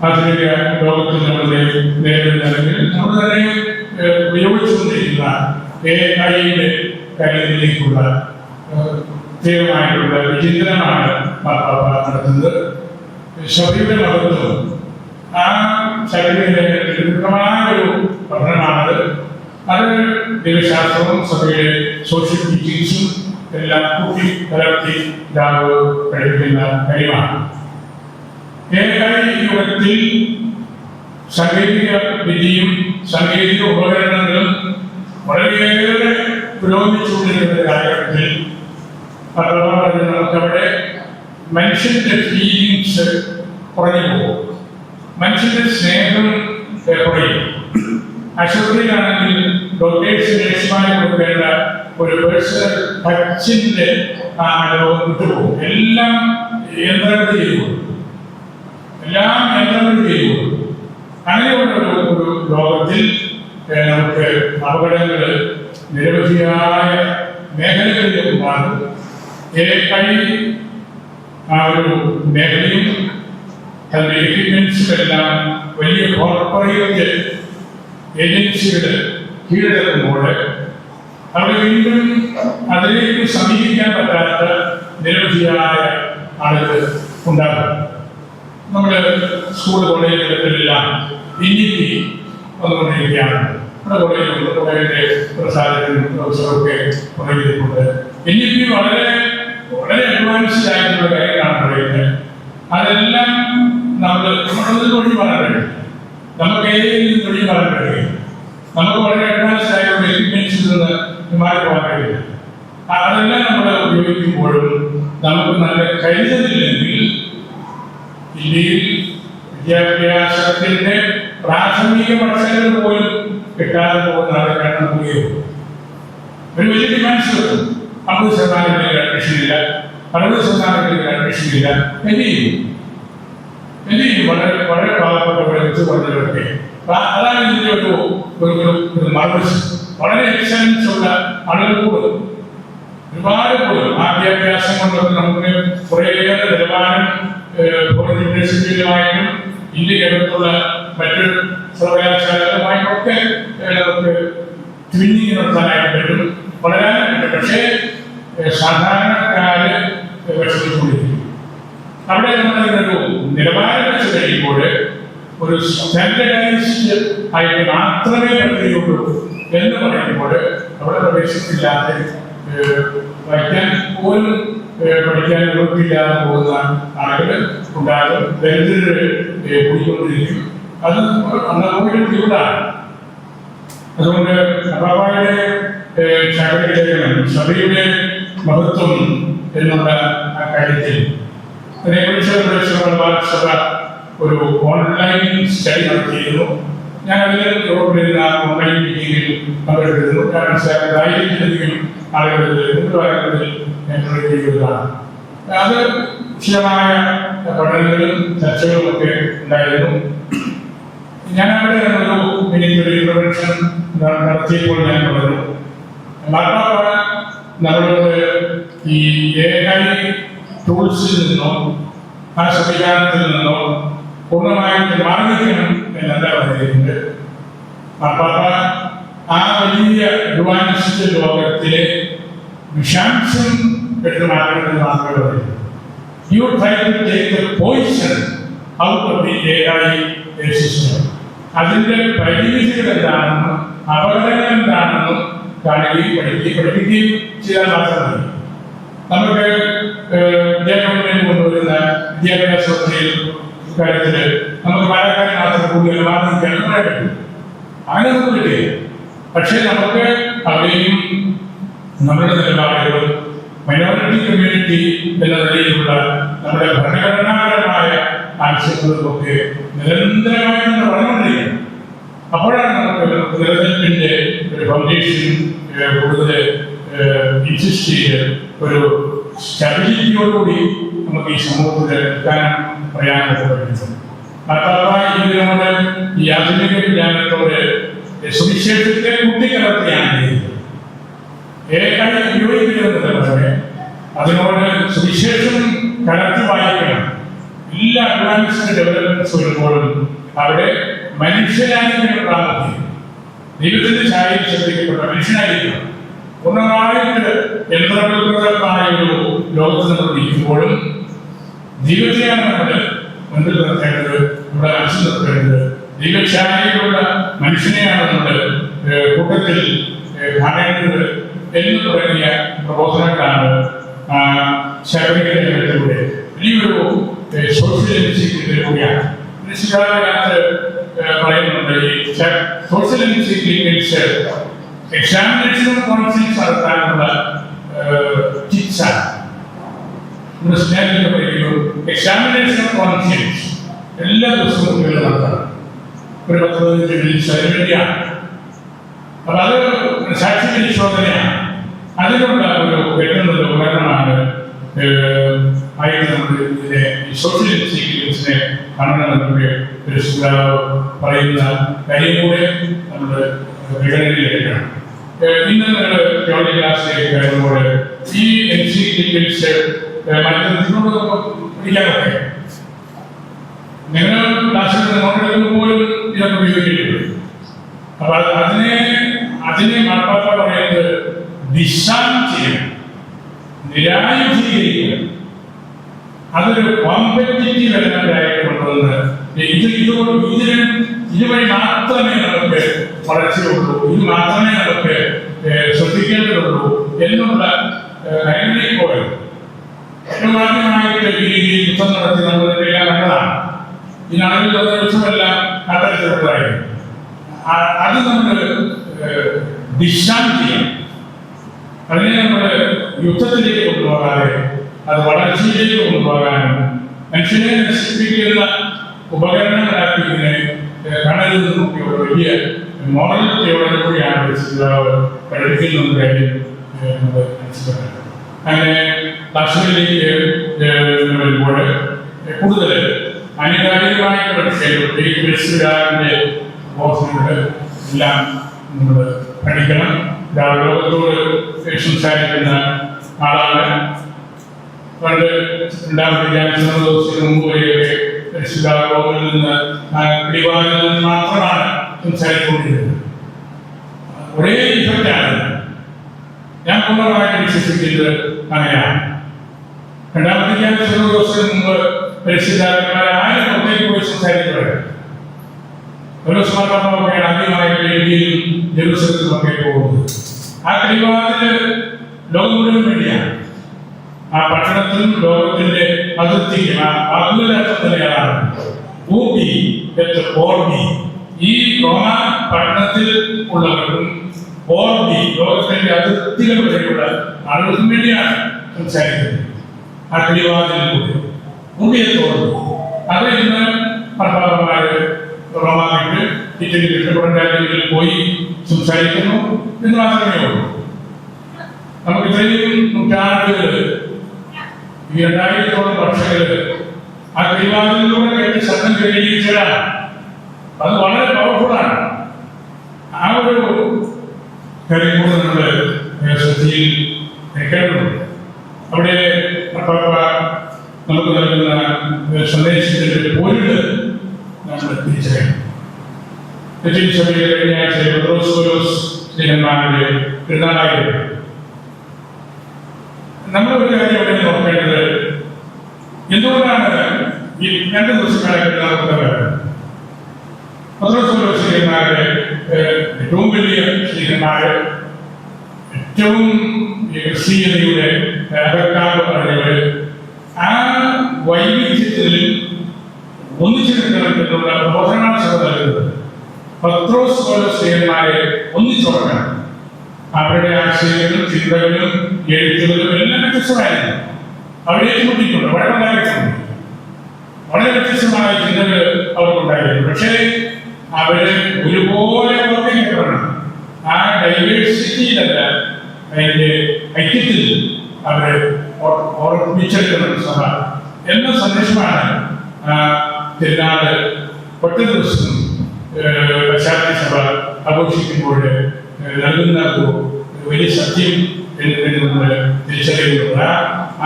ആധുനിക ലോകത്തിൽ നമ്മൾ നേരിടുന്നതെങ്കിൽ നമ്മൾ തന്നെ ഉപയോഗിച്ചുകൊണ്ടിരിക്കുന്ന AI-യുടെ കാര്യത്തിലേക്കുള്ള തീവ്രമായിട്ടുള്ള വിചിന്തനമാണ് മാർപ്പാപ്പ നടത്തുന്നത്. സഭയുടെ മഹത്വം ആ ശരീരമായ ഒരു പഠനമാണത്. അത് ദൈവശാസ്ത്രവും സഭയുടെ സോഷ്യൽ ടീച്ചിങ്സും എല്ലാം കൂട്ടി കലർത്തി രാവ് കഴിക്കുന്ന കാര്യമാണ്. AI യുഗത്തിൽ സാങ്കേതിക വിദ്യയും സാങ്കേതിക ഉപകരണങ്ങളും വളരെയേറെ പുരോഗമിച്ചുകൊണ്ടിരിക്കുന്ന കാലഘട്ടത്തിൽ നമുക്കവിടെ മനുഷ്യന്റെ ഫീലിങ്സ് കുറഞ്ഞു പോകും, മനുഷ്യന്റെ സ്നേഹം കുറയും. ആശുപത്രിയിലാണെങ്കിൽ ഡോക്ടേഴ്സ് നേഴ്സുമാരെ കൊടുക്കേണ്ട ഒരു പേഴ്സണൽ ടച്ചിന്റെ വിട്ടുപോകും. എല്ലാം യന്ത്രങ്ങൾ ചെയ്തു, എല്ലാം യന്ത്രങ്ങൾ ചെയ്തു. അങ്ങനെയുള്ള ഒരു ലോകത്തിൽ നമുക്ക് അപകടങ്ങൾ നിരവധിയായ മേഖലകളിൽ ഉണ്ടാകും. AI ആ ഒരു മേഖലയും അതിന്റെ എക്യുപ്മെന്റ്സുമെല്ലാം വലിയ കോർപ്പറേറ്റ് ഏജൻസികൾ കീഴടക്കുമ്പോൾ അവിടെ വീണ്ടും അതിലേക്ക് സമീപിക്കാൻ പറ്റാത്ത നിരവധിയായ ആളുകൾ ഉണ്ടാകും. നമ്മുടെ സ്കൂൾ കോളേജുകളിലെല്ലാം ഇനിറ്റി വന്നുകൊണ്ടിരിക്കുകയാണ്. നമ്മുടെ കോളേജിന്റെ പ്രസാദനും പ്രൊഫസറൊക്കെ പറയുന്നുണ്ട്. ഇനിറ്റി വളരെ വളരെ അഡ്വാൻസ്ഡ് ആയിട്ടുള്ള കാര്യങ്ങളാണ് പറയുന്നത്. അതെല്ലാം നമ്മളൊന്നും ഒഴിഞ്ഞു പറയാൻ കഴിയും. നമുക്ക് ഏതെങ്കിലും തൊഴിൽ പറയാൻ കഴിയും. നമുക്ക് വളരെ അഡ്വാൻസ്ഡ് ആയിട്ടുള്ള എക്യുപ്മെന്റ്സിൽ നിന്ന് മാറി പോകാൻ കഴിയില്ല. അതെല്ലാം നമ്മൾ ഉപയോഗിക്കുമ്പോഴും നമുക്ക് നല്ല കരുതലില്ലെങ്കിൽ ഇന്ത്യയിൽ വിദ്യാഭ്യാസത്തിന്റെ പ്രാഥമിക പക്ഷങ്ങൾ പോലും കിട്ടാതെ പോകുന്ന ആൾക്കാരാണ് നമുക്ക് ഒരു വലിയ ഡിമാൻഡ്സ് വരും. 50% അഡ്മിഷൻ ഇല്ല, 60% അഡ്മിഷൻ ഇല്ല. എന്ത് ചെയ്യും? വളരെ വളരെ പാവപ്പെട്ടവരെ വെച്ച് പറഞ്ഞവരൊക്കെ അതാണ് ഇതിന്റെ ഒരു മറുവശം. വളരെ എക്സലൻസ് ഉള്ള ആളുകൾ കൂടും, ഒരുപാട് കൂടും. ആ വിദ്യാഭ്യാസം കൊണ്ടൊക്കെ നമുക്ക് കുറേയേറെ നിലവാരം യൂണിവേഴ്സിറ്റികളുമായിട്ടും ഇന്ത്യക്കകത്തുള്ള മറ്റ് സർവകലാശാലകളുമായിട്ടൊക്കെ നമുക്ക് തിരിഞ്ഞു നടത്താനായിട്ട് പറ്റും, വളരാനായിട്ട് പറ്റും. പക്ഷേ സാധാരണക്കാര് വിഷമിച്ചുകൊണ്ടിരിക്കും. അവിടെ നമ്മളൊരു നിലവാരം വെച്ച് കഴിയുമ്പോൾ ഒരു സ്റ്റാൻഡർഡൈസ്ഡ് ആയിട്ട് മാത്രമേ പറ്റുകയുള്ളൂ എന്ന് പറയുമ്പോൾ അവിടെ പ്രവേശനമില്ലാതെ വായിക്കാൻ പോലും പഠിക്കാൻ ഉറപ്പില്ലാതെ പോകുന്ന ആളുകൾ ഉണ്ടാകും. ദരിദ്രര് കൂടിക്കൊണ്ടിരിക്കും. അത് അന്നത്തെ ബുദ്ധിമുട്ടാണ്. അതുകൊണ്ട് അപ്പാപ്പായുടെ സഭയുടെ മഹത്വം എന്നുള്ള ആ കാര്യത്തിൽ അതിനെക്കുറിച്ച് സഭ ഒരു ഓൺലൈൻ സ്റ്റഡി നടത്തിയിരുന്നു. ഞാൻ അതിൽ യൂറോപ്പിലിരുന്ന ഓൺലൈൻ മീറ്റിംഗിൽ പങ്കെടുത്തിരുന്നു. ഞാൻ മനസ്സിലാക്കിയതായിരിക്കും ആളുകൾ ചെയ്യുന്നതാണ്. അത് വിശദമായ പഠനങ്ങളും ചർച്ചകളും ഒക്കെ ഉണ്ടായിരുന്നു. ഞാൻ അവിടെ ഒരു ഇൻട്രൊഡക്ഷൻ നടത്തിയപ്പോൾ ഞാൻ പറഞ്ഞു, മാർപ്പാപ്പ നമ്മളോട് ഈ AI ടൂൾസിൽ നിന്നോ ആ സംവിധാനത്തിൽ നിന്നോ പൂർണ്ണമായിട്ട് മാറിക്കണം എന്നല്ല പറഞ്ഞിട്ടുണ്ട്. മാർപ്പാപ്പ ആ വലിയ അഡ്വാൻസ്ഡ് ലോകത്തിലെ വിഷാംശം പെട്ടുമാറണമെന്ന് മാത്രമേ പറയൂ. You try to take the poison out of the AI system. അതിന്റെ പരിമിതികൾ എന്താണെന്നും അപകടങ്ങൾ എന്താണെന്നും പഠിപ്പിക്കുകയും ചെയ്താൽ മാത്രമേ നമുക്ക് ഗവൺമെന്റ് കൊണ്ടുവരുന്ന വിദ്യാഭ്യാസത്തിൽ കാര്യത്തിൽ നമുക്ക് പാലക്കാട് മാത്രം കൂടുതൽ മാർഗം പറയാൻ പറ്റും. അങ്ങനെ ഒന്നും കിട്ടില്ല. പക്ഷെ നമുക്ക് അവരെയും നമ്മുടെ നിലപാടുകളും മൈനോറിറ്റി കമ്മ്യൂണിറ്റി എന്ന നിലയിലുള്ള നമ്മുടെ ഭരണഘടനാപരമായ ആവശ്യങ്ങൾക്കൊക്കെ നിരന്തരമായി നമ്മൾ വളർന്നുകൊണ്ടിരിക്കണം. അപ്പോഴാണ് നമുക്ക് നിലനിൽപ്പിന്റെ ഒരു ഫൗണ്ടേഷൻ കൂടുതൽ ഇൻസിസ്റ്റ് ചെയ്ത് ഒരു സ്റ്റെബിലിറ്റിയോടുകൂടി നമുക്ക് ഈ സമൂഹത്തിൽ എത്താൻ പറയാനൊക്കെ പറ്റും. മാത്രമല്ല ഇതിനോട് ഈ ആധുനിക വിജ്ഞാനത്തോട് സുവിശേഷത്തെ കുട്ടിക്കലർത്തിയാണ് ചെയ്യുന്നത്. ഉപയോഗിക്കുന്നത് അതിനോട് സുവിശേഷം കലർത്തി വായിക്കണം. എല്ലാ അഡ്വാൻസ്ഡ് ഡെവലപ്മെന്റ്സ് വരുമ്പോഴും അവിടെ മനുഷ്യനായിരിക്കണം പ്രാമുഖ്യം. ദൈവത്തിന്റെ ഛായയിൽ ശ്രദ്ധിക്കപ്പെട്ട മനുഷ്യനായിരിക്കണം. പൂർണ്ണമായിട്ട് യന്ത്രപ്രകൃതമായ ഒരു ലോകത്ത് നമ്മൾ ഇരിക്കുമ്പോഴും ദൈവത്തെയാണ് നമ്മൾ മുൻപിൽ നിർത്തേണ്ടത്, നമ്മുടെ മനസ്സിൽ നിർത്തേണ്ടത്. ദൈവഛായയിലുള്ള മനുഷ്യനെയാണ് നമ്മൾ കൂട്ടത്തിൽ കാണേണ്ടത് എന്ന് തുടങ്ങിയ പ്രബോധനങ്ങളാണ് ശബരിമലയിലൂടെ വലിയൊരു സോഷ്യൽ എൻസിക്ലിലൂടെയാണ്. നിശ്ചിതമായിട്ട് പറയുന്നുണ്ട് ഈ സോഷ്യൽ എൻസിക്ലിക്സ് എക്സാമിനേഷൻ ഓഫ് കോൺഷ്യൻസ് നടത്താനുള്ള ചികിത്സ. നമ്മുടെ സ്നേഹത്തിൽ പറയുന്നു എക്സാമിനേഷൻ ഓഫ് കോൺഷ്യൻസ് എല്ലാ ദിവസവും നടത്തണം. ഒരു 10-15 മിനിറ്റ് അതിന് വേണ്ടിയാണ്. അപ്പൊ അത് സാക്ഷി പരിശോധനയാണ്. അതിനുള്ള ഒരു കിട്ടുന്ന ഉപകരണമാണ് ആയിട്ട് നമ്മൾ ഇതിനെ സോഷ്യൽ സീക്വൻസിനെ കാണണമെന്നൊക്കെ പറയുന്ന കാര്യം കൂടെ നമ്മൾ പരിഗണനയിലെടുക്കണം. ഇന്ന് നിങ്ങൾ ജോലി ക്ലാസ്സിലേക്ക് കയറുമ്പോൾ ഈ സീക്വൻസ് മറ്റൊരു പഠിക്കാനൊക്കെ നിങ്ങൾ ക്ലാസ്സിൽ നോട്ടെടുക്കുമ്പോൾ പോലും ഇതൊക്കെ ഉപയോഗിക്കേണ്ടി. അപ്പൊ അതിനെ മാർപ്പാപ്പ പറയുന്നത് ഡിസൈൻ ചെയ്യണം, നിരായുധീകരിക്കണം. അതൊരു കോമ്പറ്റീറ്റീവ് എലമെന്റായിട്ട് കൊണ്ടുവന്ന് ഇതുവഴി മാത്രമേ നമുക്ക് വളർച്ചയുള്ളൂ, ഇത് മാത്രമേ നമുക്ക് ശ്രദ്ധിക്കേണ്ടതുള്ളൂ എന്നുള്ള കാര്യങ്ങളിലേക്ക് പോയത്. ഏറ്റവും ആദ്യമായിട്ട് ഈ രീതിയിൽ യുദ്ധം നടത്തി നമ്മളെല്ലാം കണ്ടതാണ്. ഈ നാടുകളിൽ യുദ്ധമെല്ലാം അത്തരത്തിലുള്ളതായിരുന്നു. അത് നമ്മൾ ഡിസൈൻ ചെയ്യണം. അതിനെ നമ്മൾ യുദ്ധത്തിലേക്ക് കൊണ്ടുപോകാതെ അത് വളർച്ചയിലേക്ക് കൊണ്ടുപോകാനും മനുഷ്യനെ നശിപ്പിക്കുന്ന ഉപകരണങ്ങളാക്കിയതിനെ കടലിൽ നിന്നൊക്കെയുള്ള വലിയ മോറൽ തിയോളജിയാണ് പഠിപ്പിക്കുന്ന കാര്യം നമ്മൾ മനസ്സിലാക്കണം. അങ്ങനെ ക്ലാസ്സുകളിലേക്ക് വരുമ്പോൾ കൂടുതൽ അനുകാലികമായിട്ടുള്ള വിഷയങ്ങളുടെ ബോധനങ്ങൾ എല്ലാം നമ്മൾ പഠിക്കണം. ലോകത്തോട് സംസാരിക്കുന്ന ആളാണ്. പണ്ട് 2000 ദിവസത്തിന് മുമ്പ് വരെയൊക്കെ ലോകത്തിൽ നിന്ന് പിടിവാതിൽ നിന്ന് മാത്രമാണ് സംസാരിച്ചുകൊണ്ടിരുന്നത്. ഒരേ ഇഫക്റ്റാണ്. ഞാൻ പൂർണ്ണമായിട്ട് വിശ്വസിക്കുന്നത് അങ്ങനെയാണ്. 2000 ദിവസത്തിന് മുമ്പ് പരിശുദ്ധാത്മാരെ ആരും പുറത്തേക്ക് പോയി സംസാരിക്കുന്നത് ഒരു സ്മാരകമൊക്കെ ആദ്യമായിട്ട് ഇന്ത്യയിലും ജെറുസലത്തിലുമൊക്കെ പോകുന്നത്. ആ പിടിവാതില് ലോകം മുഴുവൻ വേണ്ടിയാണ്. ആ പട്ടണത്തിലും ലോകത്തിന്റെ അതിർത്തിക്കും ആ വാക്കുകളർത്ഥം തന്നെയാണ് ഭൂമി ഓർമ്മി. ഈ റോമ പട്ടണത്തിൽ ഉള്ളവർക്കും ഓർമ്മി ലോകത്തിന്റെ അതിർത്തികൾ വരെയുള്ള ആളുകൾക്കും വേണ്ടിയാണ് സംസാരിക്കുന്നത്. ആ പിടിവാതിലൂടെ ഭൂമിയത്തോട് അത് ഇന്ന് പർവ്വതന്മാര് റോമാക്ക് ഇറ്റലി കിട്ടപ്പെടുന്ന രാജ്യങ്ങളിൽ പോയി സംസാരിക്കുന്നു എന്ന് മാത്രമേ ഉള്ളൂ. നമുക്ക് ഇത്രയും നൂറ്റാണ്ടുകൾ, ഈ 2000 വർഷങ്ങള് ആ പിടിവാതിലൂടെ കേട്ട് ശബ്ദം കേൾപ്പിച്ചതാണ്. അത് വളരെ പവർഫുള്ളാണ്. ആ ഒരു കാര്യം കൂടെ നമ്മൾ ശ്രദ്ധയിൽ വെക്കേണ്ടതുണ്ട്. അവിടെ നമുക്ക് നൽകുന്ന സന്ദേശത്തിന്റെ പൊരുള് നമ്മൾ തിരിച്ചറിയണം. സഭയിൽ കഴിഞ്ഞ ആഴ്ച പത്രോസ് സ്നേഹന്മാരുടെ പെരുന്നാളായിരുന്നു. നമ്മളൊരു കാര്യം അവിടെ നോക്കേണ്ടത്, എന്തുകൊണ്ടാണ് ഈ 2 ദിവസങ്ങളെ പെരുന്നാൾ? പത്രോസ് സ്നേഹന്മാരുടെ ഏറ്റവും വലിയ സ്നേഹന്മാര്, ഏറ്റവും ക്രിസ്തീയതയുടെ അകക്കാവ് പറഞ്ഞവര്, ആ വൈവിധ്യത്തിൽ ഒന്നിച്ചു നിൽക്കണമെന്നുള്ള പ്രബോധനമാണ് സഭ നൽകുന്നത്. പത്രോസ് സ്നേഹന്മാരെ ഒന്നിച്ചുറക്കണം. അവരുടെ ആശയങ്ങളും ചിന്തകളും എഴുത്തുകളും എല്ലാം വ്യത്യസ്തമായിരുന്നു. അവരെ ഏറ്റുമുട്ടിയിട്ടുണ്ട്, വഴക്കുണ്ടായിട്ടുണ്ട്. വളരെ വ്യത്യസ്തമായ ചിന്തകൾ അവർക്കുണ്ടായിരുന്നു. പക്ഷേ അവര് ഒരുപോലെ പ്രവർത്തിക്കപ്പെടണം. ആ ഡൈവേഴ്സിറ്റിയിലല്ല, അതിന്റെ ഐക്യത്തിൽ അവര് ഓർമ്മിച്ചെടുക്കണം സഭ എന്ന സന്ദേശമാണ് തിരുനാള് ഒറ്റ ദിവസം പശ്ചാത്തല സഭ ആഘോഷിക്കുമ്പോൾ നൽകുന്ന വലിയ സത്യം എന്ന് നമ്മൾ തിരിച്ചറിയുന്നത്.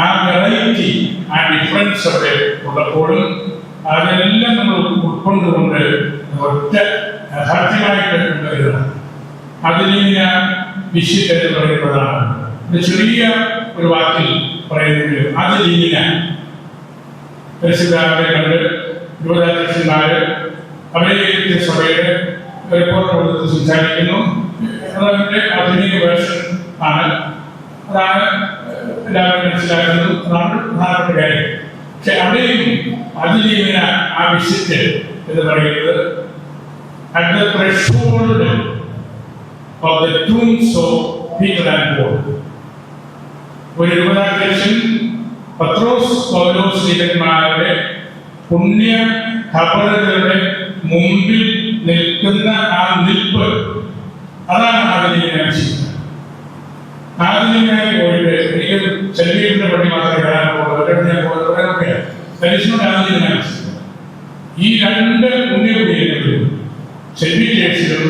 ആ വെറൈറ്റി, ആ ഡിഫറൻസ് അവിടെ ഉള്ളപ്പോഴും അതെല്ലാം നമ്മൾ ഉൾക്കൊണ്ടുകൊണ്ട് ഒറ്റ യാഥാർത്ഥ്യമായിട്ട് കരുതണം. അതിനെ വിശുദ്ധ എന്ന് പറയുന്നതാണ്. ചെറിയ ഒരു വാക്കിൽ പറയുന്നത് അതിലീന പരിശുദ്ധരെ കണ്ട് യുവതാധ്യക്ഷന്മാര് അവരെ സഭയുടെ റിപ്പോർട്ട് കൊടുത്ത് സംസാരിക്കുന്നു. അതതിന്റെ ആധുനിക വേർഷൻ ആണ്. അതാണ് എല്ലാവരും മനസ്സിലാക്കുന്നത്. അതാണ് പ്രധാനപ്പെട്ട കാര്യം. പക്ഷെ അവിടെയും അതിലീന ആ വിശുദ്ധ എന്ന് പറയുന്നത് at the threshold of the tombs of Peter and Paul. ഒരു യുവതാധ്യക്ഷൻ പത്രോസ് പൗലോസ് സ്ലീഹന്മാരുടെ പുണ്യ ഖബറുകളുടെ മുമ്പിൽ നിൽക്കുന്ന ആ നിൽപ്പ്, അതാണ് ആധുനികനായി ചെയ്യുന്നത്. ആധുനികനായി പോയിട്ട് എനിക്ക് ചെല്ലിയുടെ പണി മാത്രമേ വരാനൊക്കെ പരിശ്രമം ആധുനികനായി ചെയ്യുന്നത്. ഈ 2 പുണ്യകുടികളും സെൽവിറ്റേഴ്സിലും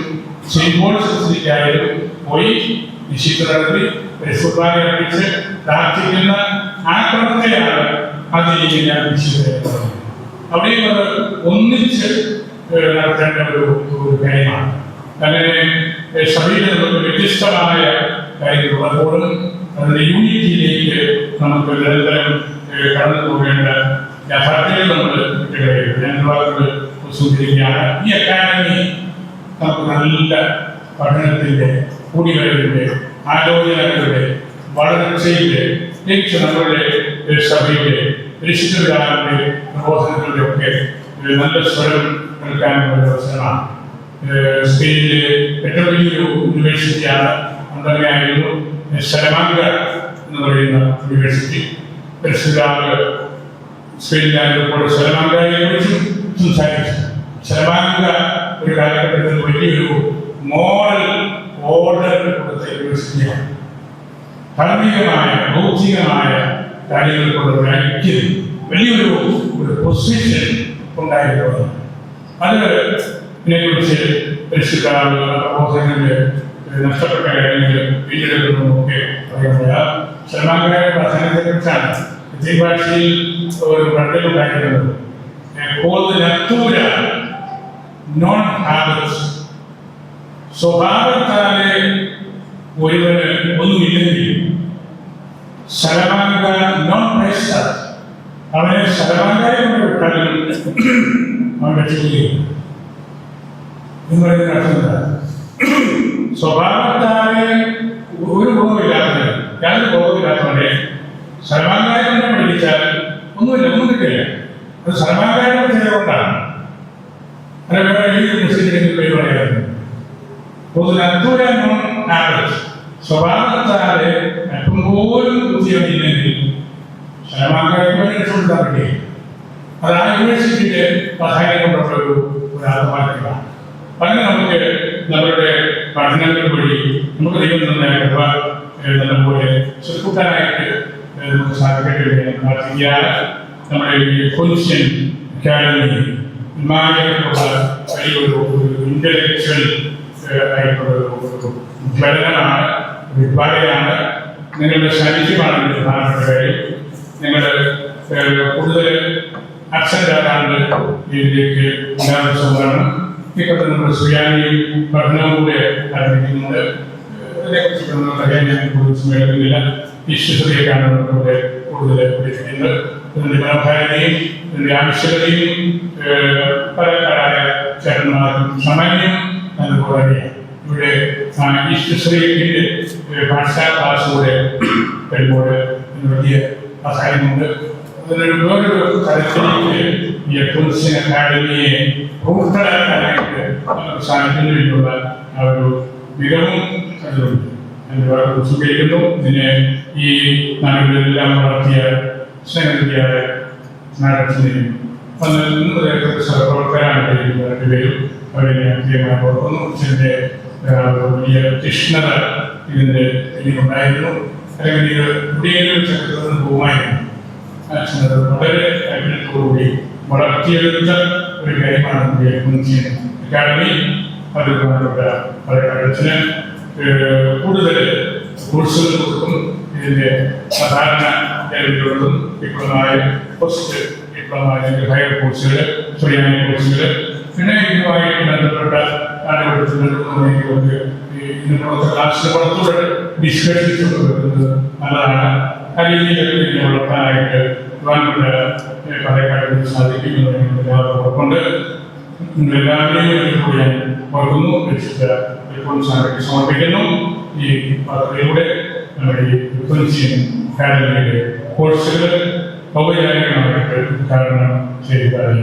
സിംബോൾസിക്കായാലും പോയി നിശ്ചിത നടത്തി പരിശുദ്ധാനെ അർപ്പിച്ച് പ്രാർത്ഥിക്കുന്ന ആ പ്രവർത്തനയാണ് അതിനെ വിശുദ്ധ. അവിടെയും അത് ഒന്നിച്ച് നടത്തേണ്ട ഒരു കാര്യമാണ്. അങ്ങനെ സഭയിൽ നമുക്ക് വ്യത്യസ്തമായ കാര്യങ്ങളുള്ളപ്പോഴും അതിന്റെ യൂണിറ്റിയിലേക്ക് നമുക്ക് നിരന്തരം കടന്നു പോകേണ്ട യാഥാർത്ഥ്യങ്ങൾ നമ്മൾ വിട്ടുകഴിയുന്നു. സൂചിപ്പിക്കുകയാണ് ഈ അക്കാദമി നമുക്ക് നല്ല പഠനത്തിന്റെ, കൂടിവരവിന്റെ, ആലോചനകളുടെ, വളർച്ചയുടെ, നമ്മളുടെ സഭയുടെ പരിശുദ്ധരുടെ പ്രബോധനങ്ങളുടെ ഒക്കെ നല്ല സ്വരം നൽകാനുള്ള ഒരു അവസരമാണ്. സ്പെയിനിലെ ഏറ്റവും വലിയൊരു യൂണിവേഴ്സിറ്റിയാണ്. അന്തർഗായിരുന്നു സലമാങ്ക എന്ന് പറയുന്ന യൂണിവേഴ്സിറ്റി. പരിശുദ്ധാവ് സ്പെയിനിലായപ്പോൾ സലമാങ്കയെ കുറിച്ചും സംസാരിച്ചു. സലമാങ്ക ഒരു കാലഘട്ടത്തിൽ വലിയൊരു മോറൽ ഓർഡർ കൊടുത്ത യൂണിവേഴ്സിറ്റിയാണ്. ധാർമ്മികമായ, ഭൗതികമായ കാര്യങ്ങൾ കൊണ്ടുള്ള ഐക്യം, വലിയൊരു പൊസിഷൻ ഉണ്ടായിരുന്നത്. അതിനെക്കുറിച്ച് പരിശുദ്ധ പ്രബോധനങ്ങളിൽ നഷ്ടപ്പെട്ട കാര്യങ്ങൾ വീണ്ടെടുക്കുന്നതുമൊക്കെ പറയുന്നത് സലമാങ്കയുടെ പ്രാധാന്യത്തെക്കുറിച്ചാണ്. ഹിന്ദി ഭാഷയിൽ ഒരു പണ്ഡിതനുണ്ടായിരുന്നത് നോൺ ഹാബിറ്റ്സ്. സ്വഭാവത്താലെ ഒരുവന് ഒന്നുമില്ലെങ്കിൽ സലമാങ്ക നോൺ പ്രൈസ്, അവനെ സലമാങ്കാരെ കൊണ്ട് വിട്ടാലും അവൻ രക്ഷപ്പെടുകയും എന്ന് പറയുന്ന അർത്ഥം. സ്വഭാവത്താലെ ഒരു ഗുണമില്ലാത്തവനെ, യാതൊരു ഗുണമില്ലാത്തവനെ സലമാങ്കാരെ കൊണ്ട് പഠിച്ചാൽ ഒന്നും കിട്ടില്ല. അത് സലമാങ്കാരെ ചെയ്തുകൊണ്ടാണ്. അങ്ങനെ വേറെ മുസ്ലിം പേര് പറയാറുണ്ട്. സ്വഭാവത്താലെ അല്പം പോലും ബുദ്ധിയില്ലെങ്കിൽ സലമാങ്കാരെ രക്ഷപ്പെടുത്താൻ പറ്റിയ അത് ആ യൂണിവേഴ്സിറ്റിയുടെ പ്രാധാന്യം കൊണ്ടുള്ള ഒരു ആത്മാർത്ഥമാണ്. അങ്ങനെ നമുക്ക് നമ്മളുടെ പഠനങ്ങൾ വഴി നമുക്ക് ദൈവം നല്ലപോലെ ചെറുപ്പക്കാരായിട്ട് നമുക്ക് സാധിക്കട്ടെ പ്രാർത്ഥിക്കുകയാണ്. നമ്മുടെ ഈ കൊൻഷ്യൻ അക്കാദമി വലിയൊരു ഇന്റലക്ച്വൽ ആയിട്ടുള്ള ഒരു ജ്വലനമാണ്, വിഭാഗയാണ്. നിങ്ങളുടെ ശരീരമാണ് പ്രധാനപ്പെട്ട കാര്യം. നിങ്ങൾ കൂടുതൽ അബ്സെന്റ് ആകാണ്ട് ഇതിലേക്ക് ഉണ്ടാകുന്നതാണ്. ഇപ്പോൾ നമ്മുടെ സുയാനിയും പഠനവും കൂടെ ആരംഭിക്കുന്നുണ്ട്. ഇതിനെക്കുറിച്ച് പറയാൻ ഞാൻ കൂടുതൽ സമയമില്ല. വിശ്വസതയൊക്കെയാണ് നമ്മുടെ കൂടുതൽ പഠിക്കുന്നത്. ഇതിൻ്റെ മനോഹാരിതയും ഇതിൻ്റെ ആവശ്യകതയും പലതരമായ ചേട്ടന്മാർക്കും സാമാന്യം അതുപോലെ അറിയാം. ഇവിടെ വിശ്വസതയുടെ ഭാഷാ ക്ലാസ്സുകൂടെ വരുമ്പോൾ വലിയ സഹായമുണ്ട്. അതിനൊരു വേറൊരു തലത്തിലേക്ക് ഈ അക്കൗണ്ട്സിംഗ് അക്കാഡമിയെ പ്രവർത്തനാക്കാനായിട്ട് നമുക്ക് സാധിക്കുന്നതിനുള്ള ആ ഒരു മികവും അതിലുണ്ട്. അതിന് സ്വീകരിക്കുന്നു. ഇതിനെ ഈ നാടുകളിലെല്ലാം വളർത്തിയ സ്നേഹത്തിയായ നാടകത്തിനെയും സഹപ്രവർത്തകരാണ് രണ്ടുപേരും അവരെ അന്ത്യമായി ഓർക്കുന്നു. ഇതിൻ്റെ വലിയ തീക്ഷ്ണത ഇതിൻ്റെ എനിക്കുണ്ടായിരുന്നു. അല്ലെങ്കിൽ ഇത് കുടിയേലും ചരിത്രത്തിന് പോകുമായിരുന്നു. വളരെ അഭിനയത്തോടുകൂടി വളർത്തിയെടുത്ത ഒരു കാര്യമാണ് അക്കാദമി. അത് പ്രധാനപ്പെട്ട പല കാര്യത്തിന് കൂടുതൽ കോഴ്സുകൾ കൊടുക്കും. ഇതിൻ്റെ സാധാരണ ലെവലുകളും ഡിപ്ലോമായ, പോസ്റ്റ് ഡിപ്ലോമായ, ഹയർ കോഴ്സുകൾ, സ്വയം കോഴ്സുകൾ, പിന്നെ ഇതുമായിട്ട് ബന്ധപ്പെട്ട ആളുകൾക്ക് ഇതിനുള്ള ക്ലാസ്സിന് പുറത്തുകൂടെ ഡിസ്കഷൻസ് കൊടുക്കുന്നത് നല്ലതാണ്. ആ രീതിയിൽ വളർത്താനായിട്ട് പ്രധാനപ്പെട്ട പാലക്കാട് സാധിക്കുമെന്ന് ഉറപ്പുണ്ട്. എല്ലാവരെയും കൂടി ഞാൻ ഓർക്കുന്നു. സമർപ്പിക്കുന്നു. ഈ പദ്ധതിയിലൂടെ നമ്മുടെ ഈ അക്കാദമിയുടെ കോഴ്സുകൾ ഔപചാരികമായിട്ട് ഉദ്ഘാടനം ചെയ്തതായി